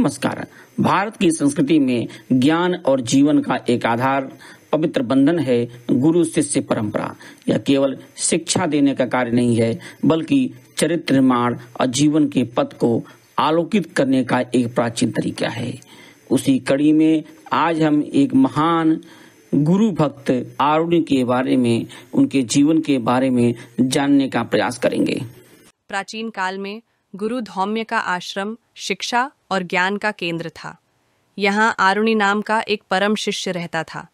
नमस्कार। भारत की संस्कृति में ज्ञान और जीवन का एक आधार पवित्र बंधन है गुरु शिष्य परंपरा। यह केवल शिक्षा देने का कार्य नहीं है, बल्कि चरित्र निर्माण और जीवन के पथ को आलोकित करने का एक प्राचीन तरीका है। उसी कड़ी में आज हम एक महान गुरु भक्त आरुणि के बारे में, उनके जीवन के बारे में जानने का प्रयास करेंगे। प्राचीन काल में गुरु धौम्य का आश्रम शिक्षा और ज्ञान का केंद्र था। यहाँ आरुणि नाम का एक परम शिष्य रहता था,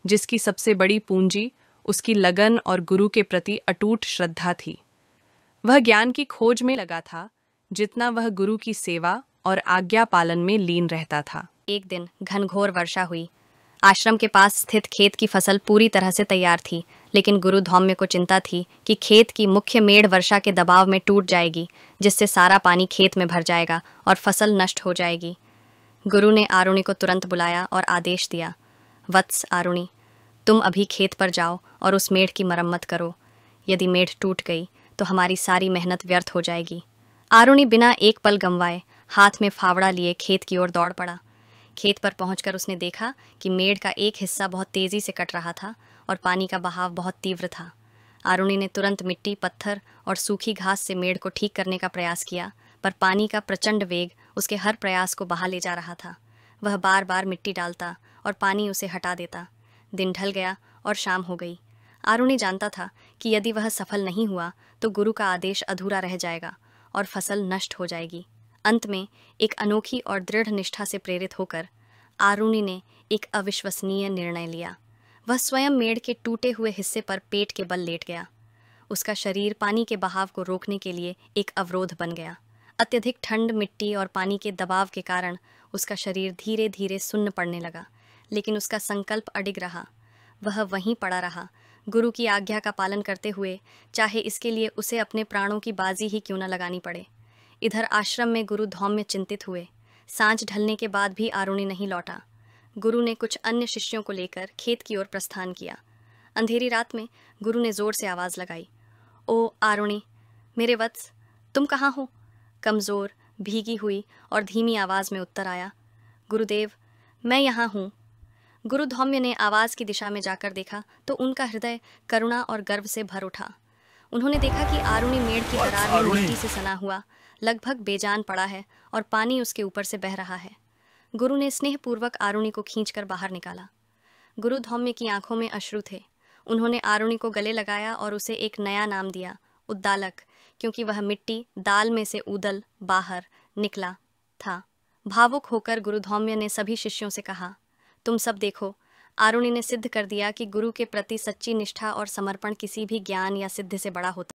जिसकी सबसे बड़ी पूंजी उसकी लगन और गुरु के प्रति अटूट श्रद्धा थी। वह ज्ञान की खोज में लगा था, जितना वह गुरु की सेवा और आज्ञा पालन में लीन रहता था। एक दिन घनघोर वर्षा हुई। आश्रम के पास स्थित खेत की फसल पूरी तरह से तैयार थी, लेकिन गुरु धौम्य को चिंता थी कि खेत की मुख्य मेड़ वर्षा के दबाव में टूट जाएगी, जिससे सारा पानी खेत में भर जाएगा और फसल नष्ट हो जाएगी। गुरु ने आरुणि को तुरंत बुलाया और आदेश दिया, वत्स आरुणि, तुम अभी खेत पर जाओ और उस मेड़ की मरम्मत करो। यदि मेड़ टूट गई तो हमारी सारी मेहनत व्यर्थ हो जाएगी। आरुणि बिना एक पल गंवाए हाथ में फावड़ा लिए खेत की ओर दौड़ पड़ा। खेत पर पहुंचकर उसने देखा कि मेड़ का एक हिस्सा बहुत तेजी से कट रहा था और पानी का बहाव बहुत तीव्र था। आरुणि ने तुरंत मिट्टी, पत्थर और सूखी घास से मेड़ को ठीक करने का प्रयास किया, पर पानी का प्रचंड वेग उसके हर प्रयास को बहा ले जा रहा था। वह बार बार मिट्टी डालता और पानी उसे हटा देता। दिन ढल गया और शाम हो गई। आरुणि जानता था कि यदि वह सफल नहीं हुआ तो गुरु का आदेश अधूरा रह जाएगा और फसल नष्ट हो जाएगी। अंत में एक अनोखी और दृढ़ निष्ठा से प्रेरित होकर आरुणि ने एक अविश्वसनीय निर्णय लिया। वह स्वयं मेड़ के टूटे हुए हिस्से पर पेट के बल लेट गया। उसका शरीर पानी के बहाव को रोकने के लिए एक अवरोध बन गया। अत्यधिक ठंड, मिट्टी और पानी के दबाव के कारण उसका शरीर धीरे धीरे सुन्न पड़ने लगा, लेकिन उसका संकल्प अडिग रहा। वह वहीं पड़ा रहा, गुरु की आज्ञा का पालन करते हुए, चाहे इसके लिए उसे अपने प्राणों की बाजी ही क्यों न लगानी पड़े। इधर आश्रम में गुरु धौम्य चिंतित हुए। सांझ ढलने के बाद भी आरुणि नहीं लौटा। गुरु ने कुछ अन्य शिष्यों को लेकर खेत की ओर प्रस्थान किया। अंधेरी रात में गुरु ने जोर से आवाज लगाई, ओ आरुणि, मेरे वत्स, तुम कहाँ हो? कमजोर, भीगी हुई और धीमी आवाज में उत्तर आया, गुरुदेव, मैं यहाँ हूँ। गुरु धौम्य ने आवाज की दिशा में जाकर देखा तो उनका हृदय करुणा और गर्व से भर उठा। उन्होंने देखा कि आरुणि मेड़ की दरार में मिट्टी से सना हुआ लगभग बेजान पड़ा है और पानी उसके ऊपर से बह रहा है। गुरु ने स्नेहपूर्वक आरुणि को खींचकर बाहर निकाला। गुरु धौम्य की आंखों में अश्रु थे। उन्होंने आरुणि को गले लगाया और उसे एक नया नाम दिया, उद्दालक, क्योंकि वह मिट्टी दाल में से उदल बाहर निकला था। भावुक होकर गुरु धौम्य ने सभी शिष्यों से कहा, तुम सब देखो, आरुणि ने सिद्ध कर दिया कि गुरु के प्रति सच्ची निष्ठा और समर्पण किसी भी ज्ञान या सिद्धि से बड़ा होता